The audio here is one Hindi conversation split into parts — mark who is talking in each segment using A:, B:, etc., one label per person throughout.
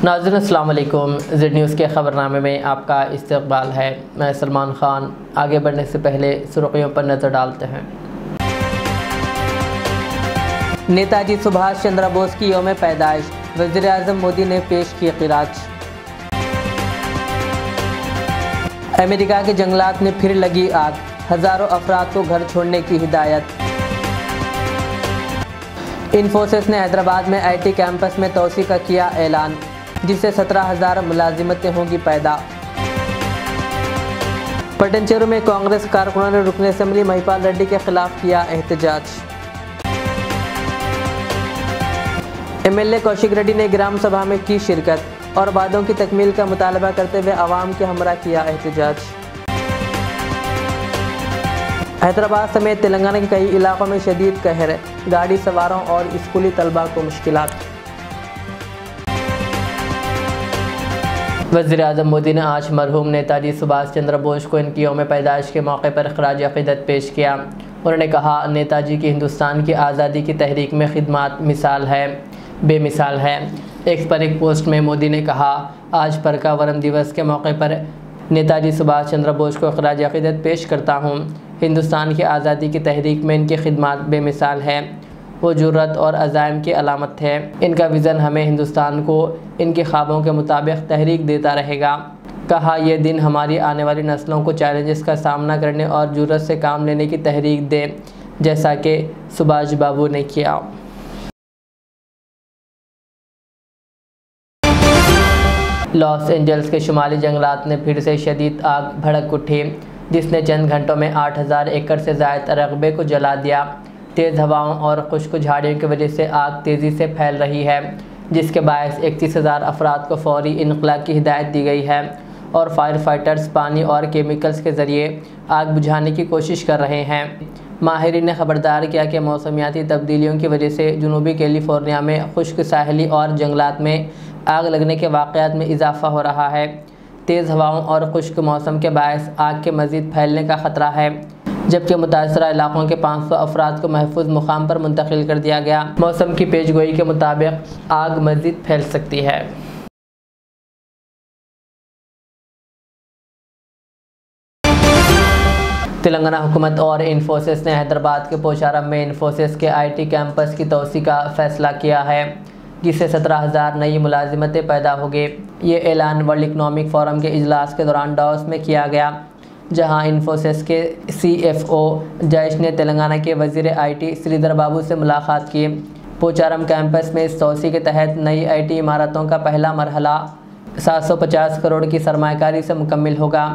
A: नाज़रीन अस्सलाम वालेकुम। ज़ेड न्यूज़ के ख़बरनामे में आपका इस्तकबाल है। मैं सलमान ख़ान। आगे बढ़ने से पहले सुर्ख़ियों पर नज़र डालते हैं। नेताजी सुभाष चंद्र बोस की यौम पैदाइश, वज़ीर आज़म मोदी ने पेश की क़िरात। अमेरिका के जंगलात में फिर लगी आग, हज़ारों अफराद को घर छोड़ने की हिदायत। इन्फोसिस ने हैदराबाद में IT कैंपस में तोसी का किया ऐलान, जिससे 17,000 मुलाजिमतें होंगी पैदा। पटनचेरू में कांग्रेस कारकुनों ने रुकन असेंबली महिपाल रेड्डी के खिलाफ किया एहतजाज। MLA कौशिक रेड्डी ने ग्राम सभा में की शिरकत और वादों की तकमील का मुतालबा करते हुए आवाम के हमरा किया एहतजाज। हैदराबाद समेत तेलंगाना के कई इलाकों में शदीद कहर, गाड़ी सवारों और स्कूली तलबा को मुश्किलात। वज़ीर आज़म मोदी ने आज मरहूम नेताजी सुभाष चंद्र बोस को इनकी यौम पैदाइश के मौके पर ख़राज अक़ीदत पेश किया। उन्होंने कहा, नेताजी की हिंदुस्तान की आज़ादी की तहरीक में खिदमत बेमिसाल है। एक पर एक पोस्ट में मोदी ने कहा, आज पर्यावरण दिवस के मौके पर नेताजी सुभाष चंद्र बोस को ख़राज अक़ीदत पेश करता हूँ। हिंदुस्तान की आज़ादी की तहरीक में इनकी खिदमत बेमिसाल है। वो जुर्रत और अज़ाइम की अलामत है। इनका विज़न हमें हिंदुस्तान को इनके ख्वाबों के मुताबिक तहरीक देता रहेगा। कहा, यह दिन हमारी आने वाली नस्लों को चैलेंजेस का सामना करने और जुर्रत से काम लेने की तहरीक दे, जैसा कि सुभाष बाबू ने किया। लॉस एंजल्स के शुमाली जंगलात में फिर से शदीद आग भड़क उठी, जिसने चंद घंटों में 8,000 एकड़ से ज़ायद रकबे को जला दिया। तेज़ हवाओं और खुश्क झाड़ियों की वजह से आग तेज़ी से फैल रही है, जिसके बायस 31,000 अफराद को फौरी इनक़ला की हिदायत दी गई है और फायर फाइटर्स पानी और केमिकल्स के ज़रिए आग बुझाने की कोशिश कर रहे हैं। माहिरीन ने ख़बरदार किया कि मौसमियाती तब्दीलियों की वजह से जनूबी कैलिफोर्निया में खुश्क साहली और जंगलात में आग लगने के वाक़यात में इजाफ़ा हो रहा है। तेज़ हवाओं और खुश्क मौसम के बायस आग के मज़ीद फैलने का ख़तरा है, जबकि मुतासरा इलाक़ों के 500 अफराद को महफूज मुकाम पर मुंतकिल कर दिया गया। मौसम की पेशगोई के मुताबिक आग मज़ीद फैल सकती है। तेलंगाना हुकूमत और इन्फोसिस ने हैदराबाद के पोचारम में इन्फोसिस के IT कैंपस की तोसी का फ़ैसला किया है, जिससे 17,000 नई मुलाजिमतें पैदा होंगी। ये ऐलान वर्ल्ड इकनॉमिक फ़ोरम के इजलास के दौरान डावोस में किया गया, जहां इन्फोसिस के CFO जयेश ने तेलंगाना के वज़ीर IT श्रीधर बाबू से मुलाकात की। पोचारम कैंपस में इस तोसी के तहत नई IT इमारतों का पहला मरहला 750 करोड़ की सरमायाकारी से मुकम्मिल होगा,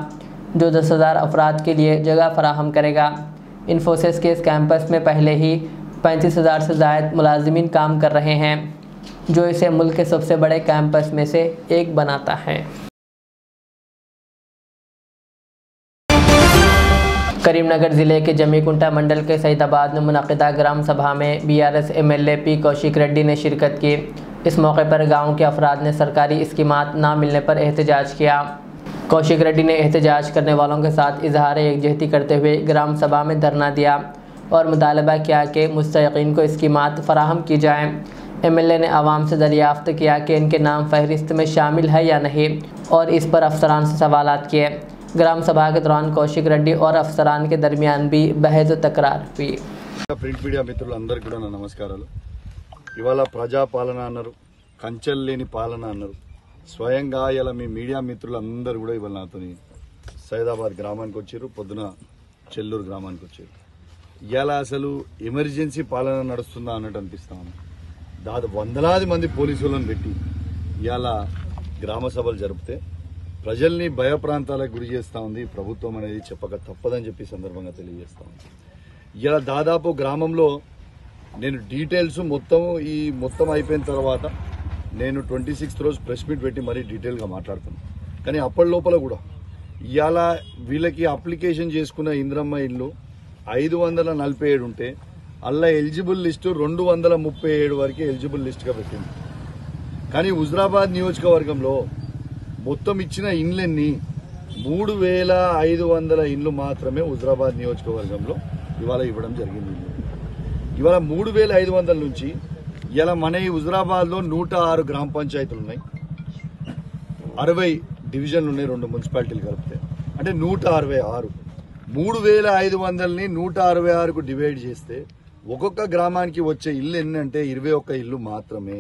A: जो 10,000 अफराद के लिए जगह फराहम करेगा। इन्फोसिस के इस कैंपस में पहले ही 35,000 से ज़ायद मुलाजिमीन काम कर रहे हैं, जो इसे मुल्क के सबसे बड़े कैंपस में से एक बनाता है। करीमनगर ज़िले के जमीकुंटा मंडल के सईदाबाद में मुनक़िदा ग्राम सभा में BRS MLA P Kaushik Reddy ने शिरकत की। इस मौके पर गांव के अफराद ने सरकारी स्कीमात ना मिलने पर एहतजाज किया। कौशिक रेड्डी ने एहतजाज करने वालों के साथ इजहार यकजहती करते हुए ग्राम सभा में धरना दिया और मुतालबा किया कि मुस्तहिक़ीन को स्कीमात फ़राहम की जाएँ। MLA ने आवाम से दरियाफ्त किया कि इनके नाम फहरिस्त में शामिल है या नहीं, और इस पर अफसरान से सवालात किए। ग्राम सभा के दौरान कौशिक रेड्डी और अफसरान के दरमियान भी बहस तकरार हुई।
B: प्रिंट मीडिया मित्रुలందరికీ కూడా నా నమస్కారాలు। ఇవాళ ప్రజా పాలన అన్నారు, కంచెలు లేని పాలన అన్నారు। స్వయంగా ఇలా మీ మీడియా మిత్రులందరూ కూడా ఇవాళ నాతోని సైదాబాద్ గ్రామానికి వచ్చారు, పొద్దున చెల్లూరు గ్రామానికి వచ్చారు। ఇవాళ అసలు ఎమర్జెన్సీ పాలన నడుస్తుందా అన్నట్టు అనిపిస్తా ఉంది। దాదాపు వందలాది మంది పోలీసులను పెట్టి ఇవాళ గ్రామ సభలు జరిపితే ప్రజల్ని భయప్రాంతాలకు గురి చేస్తూ ఉంది ప్రభుత్వం అనేది చెప్పక తప్పదని చెప్పి సందర్భంగా తెలియజేస్తా ఉంది। ఇలా దాదాపు గ్రామంలో నేను డీటెయిల్స్ మొత్తం అయిపోయిన తర్వాత నేను 26th రోజు ప్రెస్ మీట్ పెట్టి మరీ డీటెయిల్గా మాట్లాడుతాను। కానీ అప్పటి లోపల కూడా ఇవాళ వీళ్ళకి అప్లికేషన్ చేసుకున్న ఇంద్రమ్మ ఇల్లు 547 ఉంటే అలా ఎలిజిబుల్ లిస్టు 237 వరకు ఎలిజిబుల్ లిస్ట్గా పెట్టింది। కానీ హుజరాబాద్ నియోజకవర్గంలో మొత్తం ఇచ్చిన ఇండ్లన్నీ 3,500 ఇండ్లు మాత్రమే హుజరాబాద్ నియోజకవర్గంలో ఇవాళ ఇవ్వడం జరిగింది। ఇవాళ 3,500 నుంచి ఇలా మన ఈ హుజరాబాద్ లో 106 గ్రామ పంచాయతీలు ఉన్నాయి। 60 డివిజన్లు ఉన్నాయి 2 మున్సిపాలిటీలు కలిపితే, అంటే 166. 3500ని 166కు డివైడ్ చేస్తే ఒక్కొక్క గ్రామానికి వచ్చే ఇల్లు ఎన్నంటే 21 ఇల్లు మాత్రమే.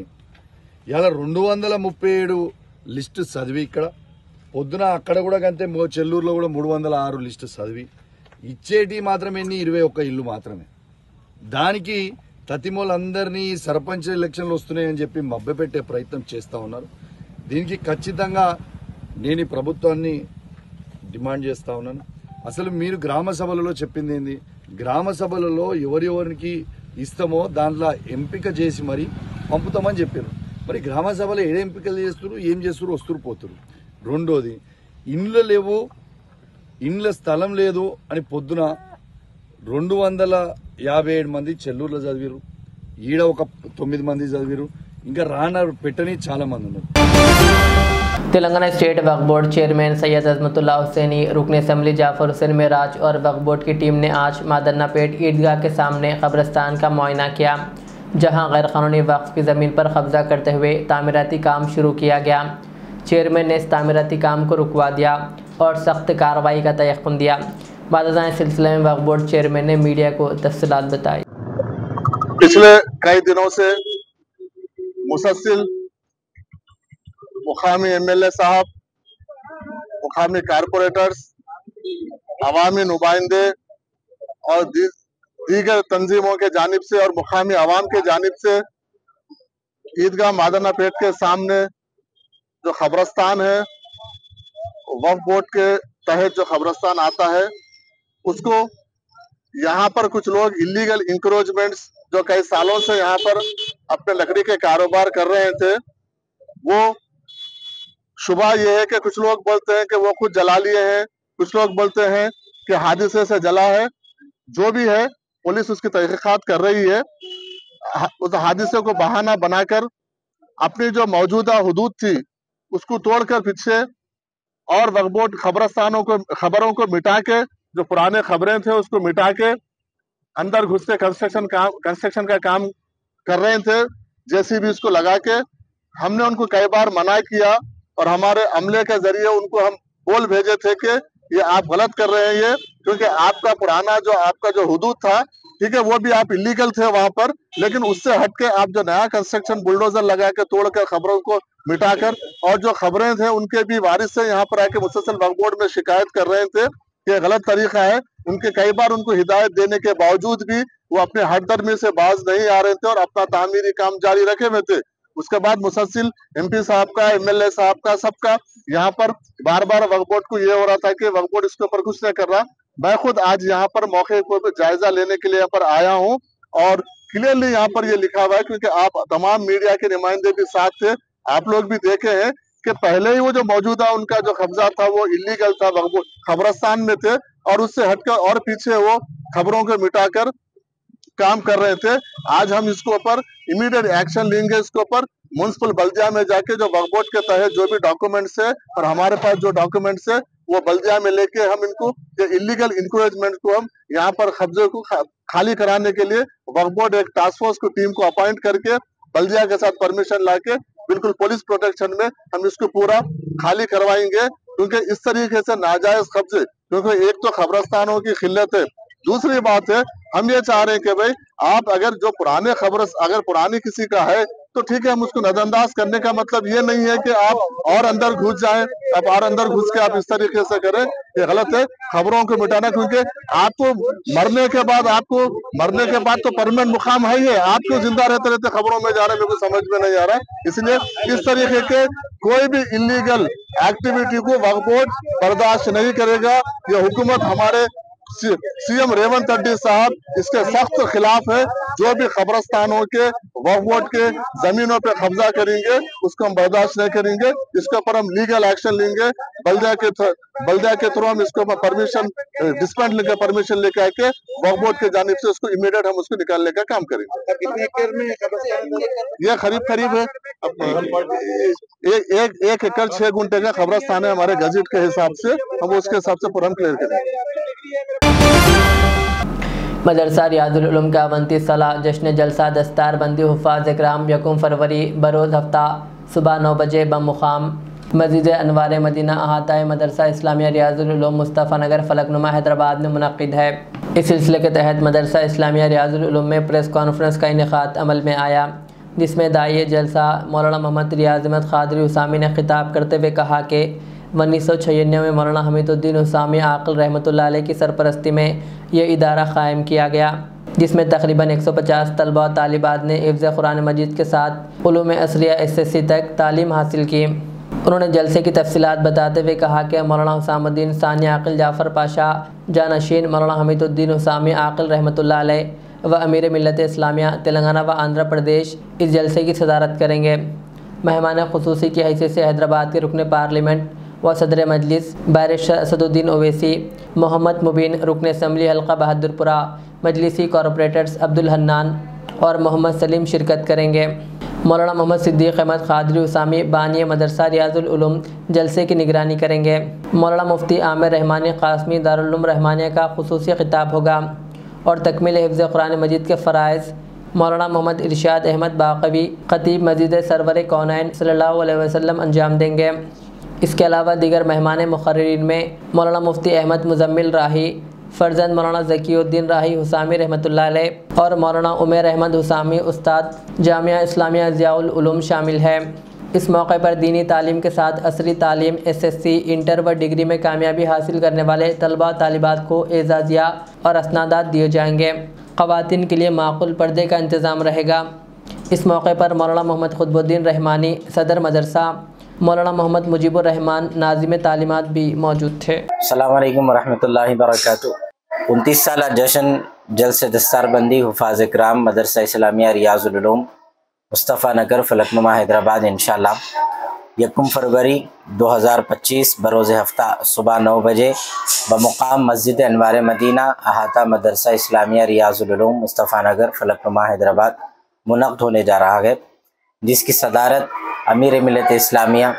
B: ఇలా 237 లిస్టు చదివి ఇక్కడ పొద్దున అక్కడ కూడా కంటే చెల్లూరులో కూడా 306 లిస్టు చదివి ఇచ్చేటి మాత్రమే 21 ఇల్లు మాత్రమే. దానికి తతిమూలందరినీ సర్పంచ్ ఎలక్షన్లు వస్తున్నాయని చెప్పి మభ్యపెట్టే ప్రయత్నం చేస్తూ ఉన్నారు. దీనికి ఖచ్చితంగా నేను ఈ ప్రభుత్వాన్ని డిమాండ్ చేస్తూ ఉన్నాను. అసలు మీరు గ్రామ సభలలో చెప్పింది ఏంది? గ్రామ సభలలో ఎవరెవరికి ఇస్తామో దాంట్లో ఎంపిక చేసి మరి పంపుతామని చెప్పారు. మరి గ్రామ సభలో ఏ ఎంపికలు చేస్తున్నారు, ఏం చేస్తున్నారు, వస్తురు పోతురు. రెండోది, ఇండ్లు లేవు, ఇండ్ల స్థలం లేదు అని పొద్దున 257 మంది చెల్లూరులో చదివారు, ఈడ ఒక 9 మంది చదివారు, ఇంకా పెట్టని చాలా మంది ఉన్నారు.
A: तेलंगाना स्टेट वक्फ बोर्ड चेयरमैन सैयद अजमतुल्ला हुसैनी, रुकन असम्बली जाफर हुसैन मेराज और वक्फ बोर्ड की टीम ने आज मादन्नापेट ईदगाह के सामने कब्रिस्तान का मुआयना किया, जहां गैर कानूनी वक्फ की ज़मीन पर कब्जा करते हुए तामीराती काम शुरू किया गया। चेयरमैन ने इस तामीराती काम को रुकवा दिया और सख्त कार्रवाई का तयक़ुन दिया। बाद इस सिलसिले में वक्फ बोर्ड चेयरमैन ने मीडिया को तफसीलात बताई।
C: पिछले कई दिनों से मुसलसल मुकामी MLA साहब, मुकामी कारपोरेटर्स, अवामी नुमाइंदे और दीगर तंजीमों के जानिब से और मुकामी अवाम के जानिब से ईदगाह मादन्नापेट के सामने जो खबरस्तान है, वक्फ बोर्ड के तहत जो खबरस्तान आता है, उसको यहाँ पर कुछ लोग इलीगल इंक्रोचमेंट्स जो कई सालों से यहाँ पर अपने लकड़ी के कारोबार कर रहे थे, वो शुबा ये है कि कुछ लोग बोलते हैं कि वो खुद जला लिए हैं, कुछ लोग बोलते हैं कि हादसे से जला है। जो भी है, पुलिस उसकी तहकीकात कर रही है। उस हादसे को बहाना बनाकर अपनी जो मौजूदा हुदूद थी उसको तोड़कर पीछे और वक्फ बोर्ड खबरों को मिटा के, जो पुराने खबरें थे उसको मिटा के अंदर घुस के कंस्ट्रक्शन का काम कर रहे थे, JCB इसको लगा के। हमने उनको कई बार मना किया और हमारे अमले के जरिए उनको हम बोल भेजे थे कि ये आप गलत कर रहे हैं, ये क्योंकि आपका पुराना आपका जो हुदूद था, ठीक है, वो भी आप इलीगल थे वहां पर, लेकिन उससे हटके आप जो नया कंस्ट्रक्शन बुलडोजर लगा के तोड़कर खबरों को मिटाकर, और जो खबरें थे उनके भी वारिस से यहाँ पर आके मुसलसल वक्फ बोर्ड में शिकायत कर रहे थे कि गलत तरीका है। उनके कई बार उनको हिदायत देने के बावजूद भी वो अपने हटदर्मी से बाज नहीं आ रहे थे और अपना तामीरी काम जारी रखे हुए थे। उसके बाद मुसलसिल MP साहब का, MLA साहब का, सबका यहाँ पर बार बार वक्फ बोर्ड को ये हो रहा था कि वक्फ बोर्ड इसके ऊपर कुछ नहीं कर रहा। मैं खुद आज यहाँ पर मौके पर जायजा लेने के लिए यहाँ पर आया हूँ और क्लियरली यहाँ पर ये लिखा हुआ है, क्योंकि आप तमाम मीडिया के नुमाइंदे भी साथ थे, आप लोग भी देखे हैं कि पहले ही वो जो मौजूदा उनका जो कब्जा था वो इलीगल था, वक्फ बोर्ड खबरस्तान में थे और उससे हटकर और पीछे वो खबरों को मिटाकर काम कर रहे थे। आज हम इसके ऊपर इमीडिएट एक्शन लेंगे। इसके ऊपर म्युनिसिपल बल्दिया में जाके जो वक्फ बोर्ड के तहत जो भी डॉक्यूमेंट्स है और हमारे पास जो डॉक्यूमेंट्स है वो बल्दिया में लेके हम इनको इलीगल इंक्रोचमेंट को हम यहाँ पर कब्जे को खाली कराने के लिए वक्फ बोर्ड एक टास्क फोर्स को टीम को अपॉइंट करके बल्दिया के साथ परमिशन लाके बिल्कुल पुलिस प्रोटेक्शन में हम इसको पूरा खाली करवाएंगे। क्योंकि इस तरीके से नाजायज कब्जे, क्योंकि एक तो खबरस्तानों की खिल्लत है, दूसरी बात है हम ये चाह रहे हैं कि भाई आप अगर जो पुराने अगर पुरानी किसी का है तो ठीक है, हम उसको नजरअंदाज करने का मतलब ये नहीं है कि आप और अंदर घुस जाएं, आप और अंदर घुस के आप इस तरीके से करें, ये गलत है। खबरों को मिटाना, क्योंकि आपको मरने के बाद तो परमानेंट मुकाम है ही है, आप क्यों जिंदा रहते रहते खबरों में जा रहे हैं, मेरे को समझ में नहीं आ रहा है। इसलिए इस तरीके के कोई भी इलीगल एक्टिविटी को वक्फ बोर्ड बर्दाश्त नहीं करेगा। ये हुकूमत हमारे CM रेवंत रेड्डी साहब इसके सख्त खिलाफ है। जो भी खबरस्तानों के वक्फ बोर्ड के जमीनों पे कब्जा करेंगे उसको हम बर्दाश्त नहीं करेंगे। इसके ऊपर हम लीगल एक्शन लेंगे। बल्दिया के थ्रू हम इसके ऊपर परमिशन डिस्पेंड लेकर परमिशन लेके आके वक्फ बोर्ड के जानिब से उसको इमीडिएट हम उसको निकालने का काम करेंगे। कितने एकड़ में ये करीब है एक एकड़ 6 गुंठे का खबरस्तान है हमारे गजेट के हिसाब से, हम उसके हिसाब से पूरा क्लियर करेंगे।
A: मदरसा रियाजुल उलूम का 29 साला जश्न जलसा दस्तार बंदी हुफ़ाज़ इकराम 1 फरवरी बरोज़ हफ्ता सुबह 9 बजे बमुकाम मस्जिद अनवार मदीना अहाता मदरसा इस्लामिया रियाजुल उलूम मुस्तफ़ा नगर फलकनुमा हैदराबाद में मुनक़्क़िद है। इस सिलसिले के तहत मदरसा इस्लामिया रियाजुल उलूम में प्रेस कॉन्फ्रेंस का इनेकाद अमल में आया, जिसमें दाई जलसा मौलाना मोहम्मद रियाज अहमद क़ादरी हुसामी ने खिताब करते हुए कहा कि 1996 में मौलाना हमीदुद्दीन हुसामी आक़िल रहमतुल्लाह अलैह की सरपरस्ती में यह इदारा क़ायम किया गया, जिसमें तकरीबन 150 तलबा और तालिबात ने हिफ्ज़ कुरान मजीद के साथ उलूम असरिया SSC तक तालीम हासिल की। उन्होंने जलसे की तफसीलात बताते हुए कहा कि मौलाना हुसामुद्दीन सानी आक़िल जाफ़र पाशा जानशीन मौलाना हमीदुद्दीन हुसामी आक़िल रहमतुल्लाह अलैह व अमीर मिल्लत इस्लामिया तेलंगाना व आंध्र प्रदेश इस जलसे की सदारत करेंगे। मेहमान खुसूसी की हैसियत से हैदराबाद के रुकन पार्लियामेंट व सदर मजलिस बैरिस्टर असदुद्दीन ओवैसी, मोहम्मद मुबीन रुकन असम्बली हल्का बहादुरपुरा, मजलिसी कॉरपोरेटर्स अब्दुल हन्नान और मोहम्मद सलीम शिरकत करेंगे। मौलाना मोहम्मद सिद्दीक़ अहमद क़ादरी हुसामी बानी मदरसा रियाजुल उलूम जलसे की निगरानी करेंगे। मौलाना मुफ्ती आमिर रहमानी क़ासमी दारुल उलूम रहमानिया का खुसूसी खिताब होगा और तकमील हिफ्ज़ कुरान मजीद के फ़राइज़ मौलाना मोहम्मद इरशाद अहमद बाक़वी ख़तीब मस्जिद सरवर कौनैन सल्लल्लाहु अलैहि वसल्लम अंजाम देंगे। इसके अलावा दीगर मेहमान मुक़र्रिरीन में मौलाना मुफ्ती अहमद मुज़म्मिल राही, फ़र्जंद मौलाना ज़कीउद्दीन राही हुसामी रहमतुल्लाह अलैह और मौलाना उमैर अहमद हुसामी उस्ताद जामिया इस्लामिया ज़ियाउल उलूम शामिल है। इस मौके पर दीनी तालीम के साथ असरी तालीम SSC, इंटर व डिग्री में कामयाबी हासिल करने वाले तलबा तालिबात को एजाज़िया और असनादात दिए जाएंगे। ख़वातीन के लिए माक़ूल पर्दे का इंतज़ाम रहेगा। इस मौके पर मौलाना मोहम्मद क़ुतबुद्दीन रहमानी सदर मदरसा, मौलाना मोहम्मद मुजीबुर रहमान नाज़िम तालीमात भी मौजूद थे।
D: अस्सलामु अलैकुम वरहमतुल्लाहि वबरकातुहू। 29 साला जश्न जलसे दस्तारबंदी हुफ़ाज़ इकराम मदरसा इस्लामिया रियाजुल उलूम मुस्तफ़ा नगर फलकनुमा हैदराबाद इंशाअल्लाह 1 फरवरी 2025 बरोज़ हफ्ता सुबह 9 बजे बमुक़ाम मस्जिद अनवार मदीना अहाता मदरसा इस्लामिया रियाजुल उलूम मुस्तफ़ा नगर फलकनुमा हैदराबाद मुनक़्क़िद होने जा रहा है, जिसकी सदारत अमीर मिल्लत इस्लामिया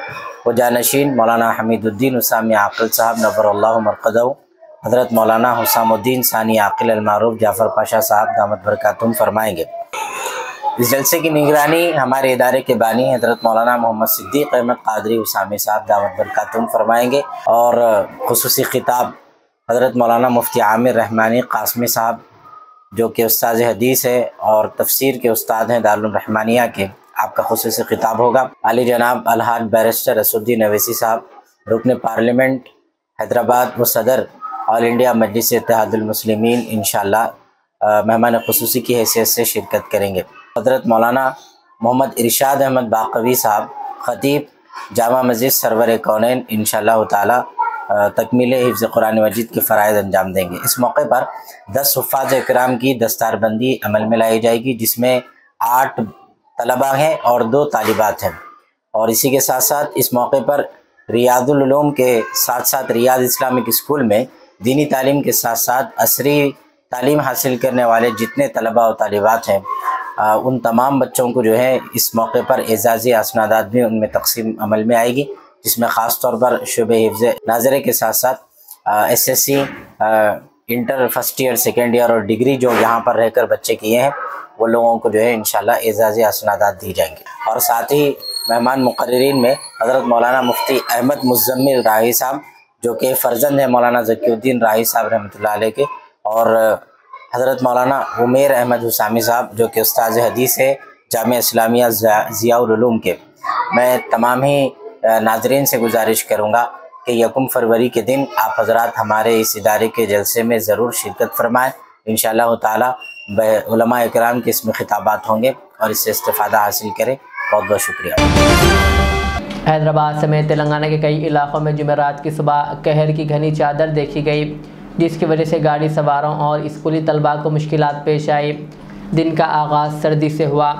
D: व जानशीन मौलाना हमीदुद्दीन हुसामी आक़िल साहब नव्वरल्लाहु मरक़दहू हज़रत मौलाना हुसामुद्दीन सानी आक़िल अल-मारूफ़ जाफ़र पाशा साहब दामत बरकातुहुम फरमाएँगे। इस जलसे की निगरानी हमारे इदारे के बानी हज़रत मौलाना मोहम्मद सिद्दीक़ अहमद क़ादरी हुसामी साहब दामत बरकातुहुम फरमाएँगे और खुसूसी खिताब हज़रत मौलाना मुफ्ती आमिर रहमानी क़ासमी साहब जो कि उस्ताद हदीस है और तफसीर के उस्ताद हैं दारुल रहमानिया के, आपका खुसूसी खिताब होगा। आली जनाब अलहाज बैरिस्टर असदुद्दीन ओवैसी साहब रुकन पार्लियामेंट हैदराबाद व सदर ऑल इंडिया मजलिस इत्तेहादुल मुस्लिमीन इंशाअल्लाह मेहमान खुसूसी की हैसियत से शिरकत करेंगे। हज़रत मौलाना मोहम्मद इरशाद अहमद बाक़वी साहब ख़तीब जामा मस्जिद सरवर कौनैन इंशाअल्लाह ताला तकमील हिफ्ज़ कुरान मजीद के फ़राइज़ अंजाम देंगे। इस मौके पर 10 हुफ़ाज़ इकराम की दस्तारबंदी अमल में लाई जाएगी, जिसमें 8 तलबा हैं और 2 तालिबात हैं। और इसी के साथ साथ इस मौके पर रियाजुल उलूम के साथ साथ रियाद इस्लामिक स्कूल में दीनी तालीम के साथ साथ असरी तालीम हासिल करने वाले जितने तलबा और तालिबात हैं उन तमाम बच्चों को जो है इस मौके पर एजाज़ी असनादात भी उनमें तकसीम अमल में आएगी, जिसमें ख़ास तौर पर शुबे हिफ्ज़ नाज़रे के साथ साथ SSC, inter first year, second year और डिग्री जो यहाँ पर रहकर बच्चे किए हैं वो लोगों को जो है इंशाल्लाह एजाज़ी असनादात दी जाएंगे। और साथ ही मेहमान मुक़र्रिरीन में हज़रत मौलाना मुफ्ती अहमद मुज़म्मिल राही साहब जो कि फ़र्जंद है मौलाना ज़कीउद्दीन राही साहब रहमतुल्लाह अलैह के, और हज़रत मौलाना उमैर अहमद हुसामी साहब जो कि उस्ताद हदीस है जामिया इस्लामिया ज़ियाउल उलूम के। मैं तमाम ही नाज़रीन से गुजारिश करूँगा कि 1 फरवरी के दिन आप हज़रात हमारे इस इदारे के जलसे में ज़रूर शिरकत फरमाएँ। इंशाअल्लाह ताला उलमा इकराम के इसमें खिताबात होंगे और इससे इस्तिफ़ादा हासिल करें। बहुत बहुत शुक्रिया।
A: हैदराबाद समेत तेलंगाना के कई इलाकों में जुमेरात की सुबह कहर की घनी चादर देखी गई, जिसकी वजह से गाड़ी सवारों और स्कूली तलबा को मुश्किलात पेश आई। दिन का आगाज़ सर्दी से हुआ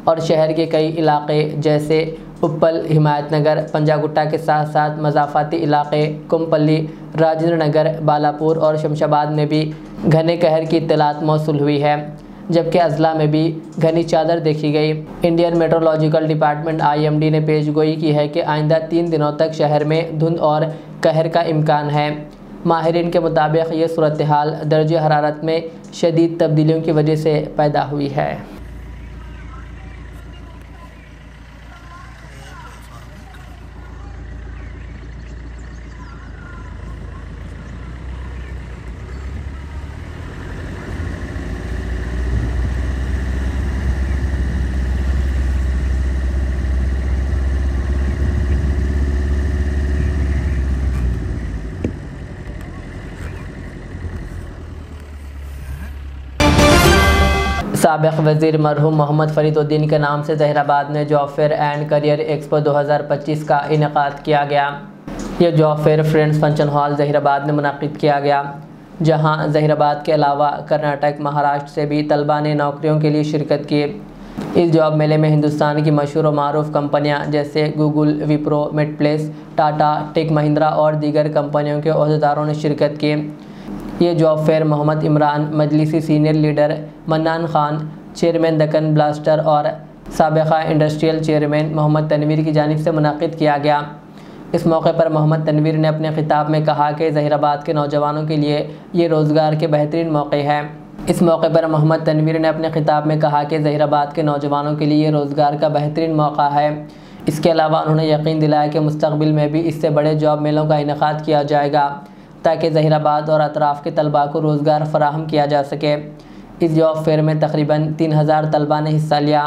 A: और शहर के कई इलाके जैसे उप्पल, हिमायतनगर, पंजागुट्टा के साथ साथ मज़ाफ़ाती इलाके कुमपल्ली, राजेंद्र नगर, बालापुर और शमशाबाद में भी घने कहर की इत्तलात मौसूल हुई है, जबकि अजला में भी घनी चादर देखी गई। इंडियन मेट्रोलॉजिकल डिपार्टमेंट IMD ने पेशगोई की है कि आइंदा 3 दिनों तक शहर में धुंध और कहर का इम्कान है। माहिरीन के मुताबिक ये सूरत हाल दर्जे हरारत में शदीद तब्दीलियों की वजह से पैदा हुई है। साबिक़ वज़ीर मरहूम मोहम्मद फरीदुद्दीन के नाम से ज़हीराबाद में job fair and career expo 2025 का इनेकाद किया गया। यह job fair friends function hall Zaheerabad में मुनक़िद किया गया, जहां ज़हीराबाद के अलावा कर्नाटक, महाराष्ट्र से भी तलबा ने नौकरियों के लिए शिरकत की। इस जॉब मेले में हिंदुस्तान की मशहूर व मारूफ कंपनियां जैसे गूगल, विप्रो, मेडप्लेस, टाटा, टेक महिंद्रा और दीगर कंपनियों के ओहदेदारों ने शिरकत की। ये जॉब फेयर मोहम्मद इमरान, मजलिसी senior leader Mannan Khan, chairman Deccan blaster और साबिक़ा इंडस्ट्रियल चेयरमैन मोहम्मद तनवीर की जानिब से मुनक़िद किया गया। इस मौके पर मोहम्मद तनवीर ने अपने खिताब में कहा कि ज़हीराबाद के नौजवानों के लिए ये रोज़गार के बेहतरीन मौके हैं। इस मौके पर मोहम्मद तनवीर ने अपने खिताब में कहा कि ज़हीराबाद के नौजवानों के लिए रोज़गार का बेहतरीन मौका है। इसके अलावा उन्होंने यकीन दिलाया कि मुस्तक़बिल में भी इससे बड़े जॉब मेलों का इनेकाद किया जाएगा ताकि ज़हीराबाद और अतराफ़ के तलबा को रोज़गार फ़राहम किया जा सके। इस जॉब फेयर में तकरीबन 3000 तलबा ने हिस्सा लिया,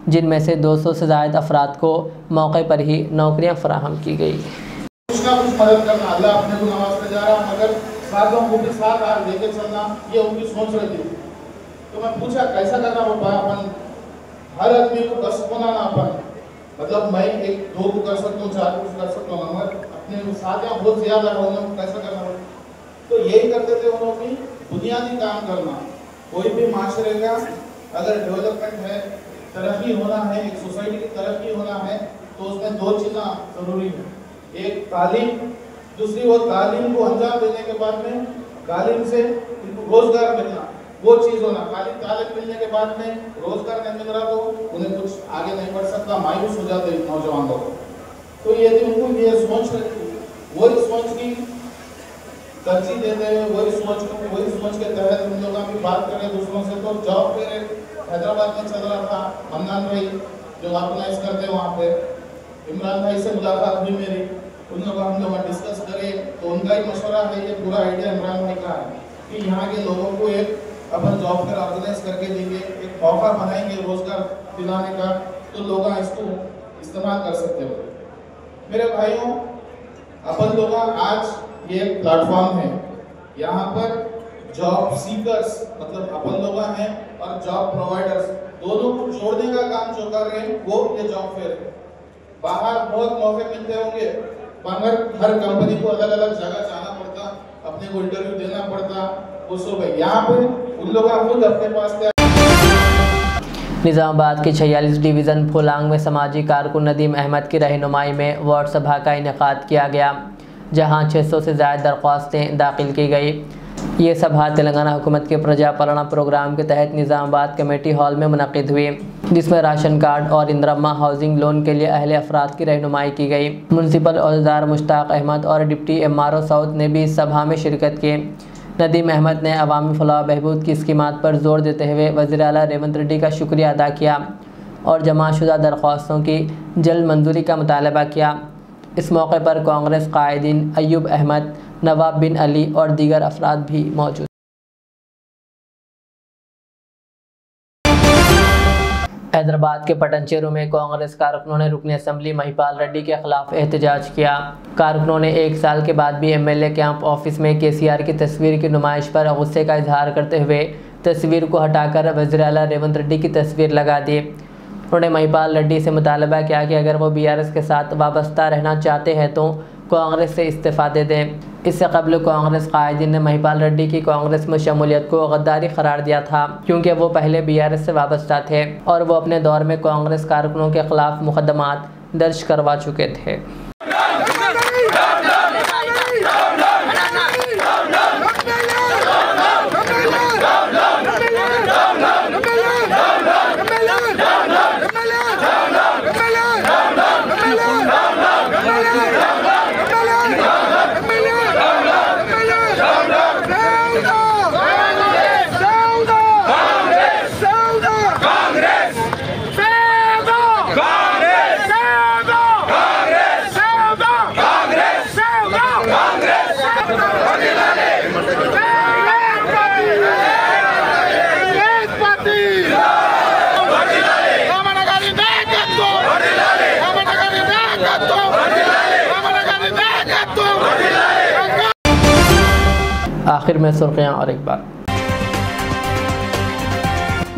A: जिनमें से 200 से ज़ायद अफराद को मौके पर ही नौकरियां फराहम की गई।
E: कुछ ना कुछ मदद करना, अल्लाह अपने को नवाज़ जा रहा, मगर साथों को भी साथ आप लेके चलना, ये उनकी सोच रही थी। तो मैं पूछा कैसा करना होगा, अपन हर आदमी को बस बनाना, अपन मतलब मैं 1-2 को कर सकता हूँ, 4 को कर सकता हूँ, मगर अपने साथियाँ बहुत ज़्यादा है, उन्हें कैसा करना होगा। तो यही करते थे उन्होंने भी बुनियादी काम करना। कोई भी माशरे का अगर डेवलपमेंट है, तरक्की होना है, एक सोसाइटी की तरक्की होना है, तो उसमें 2 चीज़ें ज़रूरी है। एक तालीम, दूसरी वो तालीम को अंजाम देने के बाद में तालीम से उनको रोज़गार मिलना, वो चीज़ होना। खाली तालीम मिलने के बाद में रोज़गार नहीं मिल रहा तो उन्हें कुछ आगे नहीं बढ़ सकता, मायूस हो जाते नौजवान लोग। तो ये उनको ये सोच रही, वही सोच की तरजीह देते हुए वही सोच के तहत हम लोग अभी बात करें दूसरों से। तो जॉब फेयर हैदराबाद में चल रहा था, मन्नान भाई जो ऑर्गेनाइज करते हैं वहाँ पे, इमरान भाई से मुलाकात हुई मेरी, उन लोग हम लोग डिस्कस करें तो उनका ही मशवरा है, ये पूरा आइडिया इमरान भाई का है कि यहाँ के लोगों को एक अपन जॉब फेयर ऑर्गेनाइज करके देंगे, एक मौका बनाएंगे रोजगार दिलाने का, तो लोग इसको इस्तेमाल कर सकते हो। मेरे भाइयों, अपन लोग आज ये एक प्लेटफॉर्म है, यहाँ पर जॉब सीकर्स मतलब अपन लोग हैं और जॉब प्रोवाइडर्स दोनों को जोड़ने का काम जो कर रहे हैं वो ये जॉब फेयर है। बाहर बहुत मौके मिलते होंगे, मगर हर कंपनी को अलग अलग जगह जाना पड़ता, अपने को इंटरव्यू देना पड़ता, वो सब है। यहाँ पे उन लोगों का खुद अपने पास
A: निज़ामाबाद की 46 डिवीज़न फुलांग में समाजी कारकुन नदीम अहमद की रहनुमाई में वार्ड सभा का इनेकाद किया गया, जहां 600 से ज़्यादा दरख्वास्तें दाखिल की गई। ये सभा तेलंगाना हुकूमत के प्रजा पालना प्रोग्राम के तहत निज़ामाबाद कमेटी हॉल में मुनक़िद हुई, जिसमें राशन कार्ड और इंदिरा हाउसिंग लोन के लिए अहले अफराद की रहनुमाई की गई। म्यूनसिपल ओहदेदार मुश्ताक अहमद और डिप्टी MRO साउथ ने भी इस सभा में शिरकत की। नदीम अहमद ने अवामी फलाह बहबूद की स्कीमात पर जोर देते हुए वज़ीर आला रेवंत रेड्डी का शुक्रिया अदा किया और जमाशुदा दरख्वास्तों की जल्द मंजूरी का मुतालबा किया। इस मौके पर कांग्रेस कायदीन अयूब अहमद, नवाब बिन अली और दीगर अफराद भी मौजूद। हैदराबाद के पटनचेरू में कांग्रेस कारकुनों ने रुकन असम्बली महिपाल रेड्डी के खिलाफ एहतजाज किया। कारकुनों ने 1 साल के बाद भी MLA कैंप ऑफिस में KCR की तस्वीर की नुमाइश पर गुस्से का इजहार करते हुए तस्वीर को हटाकर वज़ीर आला रेवंत रेड्डी की तस्वीर लगा दी। उन्होंने महिपाल रेड्डी से मुतालबा किया कि अगर वो BRS के साथ वाबस्ता रहना चाहते हैं तो कांग्रेस से इस्तीफ़ा दे दें। इससे कबल कांग्रेस कायदीन ने महिपाल रेड्डी की कांग्रेस में शमूलियत को गद्दारी करार दिया था, क्योंकि वो पहले BRS से वाबस्ता थे और वो अपने दौर में कांग्रेस कारकुनों के खिलाफ मुकदमात दर्ज करवा चुके थे। आखिर में सुर्खियाँ और एक बार।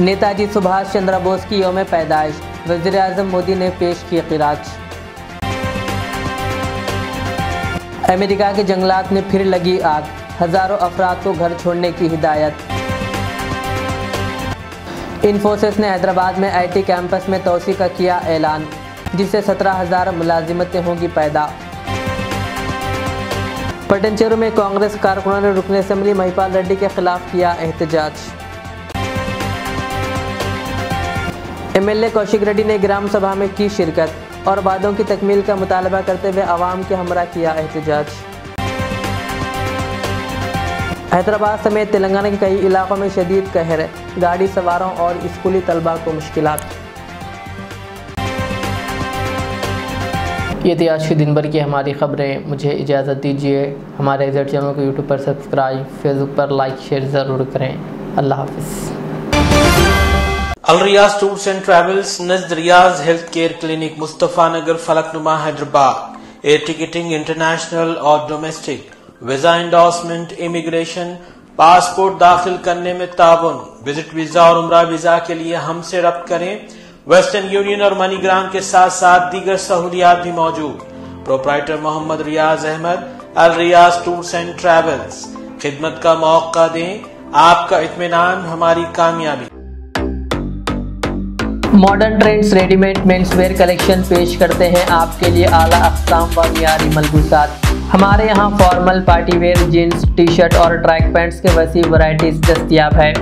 A: नेताजी सुभाष चंद्र बोस की यौम पैदाइश, वज़ीर-ए-आज़म मोदी ने पेश की क़िरात। अमेरिका के जंगलात में फिर लगी आग, हज़ारों अफराद को घर छोड़ने की हिदायत। इन्फोसिस ने हैदराबाद में IT कैंपस में तोसी का किया ऐलान, जिससे 17,000 मुलाजिमतें होंगी पैदा। पटनचेरू में कांग्रेस कारकुनों ने रुकन असेंबली महिपाल रेड्डी के खिलाफ किया एहतजाज। MLA कौशिक रेड्डी ने ग्राम सभा में की शिरकत और वादों की तकमील का मुतालबा करते हुए आवाम के हमरा किया एहतजाज। हैदराबाद समेत तेलंगाना के कई इलाकों में शदीद कहर, गाड़ी सवारों और स्कूली तलबा को मुश्किलात। ये थी आज की दिन भर की हमारी खबरें। मुझे इजाज़त दीजिए। हमारे एग्जैक्ट चैनल को यूट्यूब पर सब्सक्राइब, फेसबुक पर लाइक शेयर ज़रूर करें। अल्लाह हाफिज़।
F: Al Riyaz tours and travels, Najd Riyaz health care clinic, Mustafa Nagar, Falaknuma, Hyderabad. Air ticketing international और domestic, visa endorsement, immigration, passport दाखिल करने में ताउन। विजिट वीजा और उम्रा वीजा के लिए हमसे रब्त करें। वेस्टर्न यूनियन और मनीग्राम के साथ साथ दीगर सहूलियात भी मौजूद। Proprietor Mohammad Riyaz Ahmed, Al Riyaz tours and travels. खिदमत का मौका दें, आपका इत्मीनान हमारी कामयाबी।
A: Modern trends readymade menswear collection पेश करते हैं आपके लिए आला अक़साम व मियारी मलबूसात। हमारे यहाँ formal, party wear, jeans, T shirt और ट्रैक पैंट्स के वसी वैरायटीज दस्तयाब है।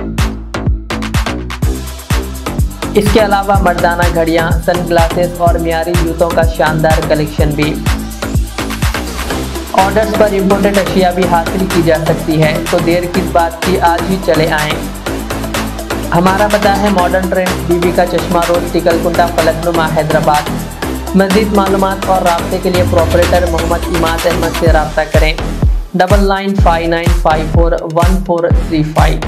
A: इसके अलावा मर्दाना घड़ियाँ, सनग्लासेस और मियारी जूतों का शानदार कलेक्शन भी। ऑर्डर्स पर इम्पोर्टेड अशिया भी हासिल की जा सकती है, तो देर किस बात की, आज ही चले आएँ। हमारा पता है मॉडर्न ट्रेंड्स, बीबी का चश्मा रोड, टिकलकुंटा, फलकनुमा, हैदराबाद। मज़ीद मालूमात और राब्ते के लिए प्रोपरेटर मोहम्मद इमाद अहमद से रब्ता करें। 9959541435।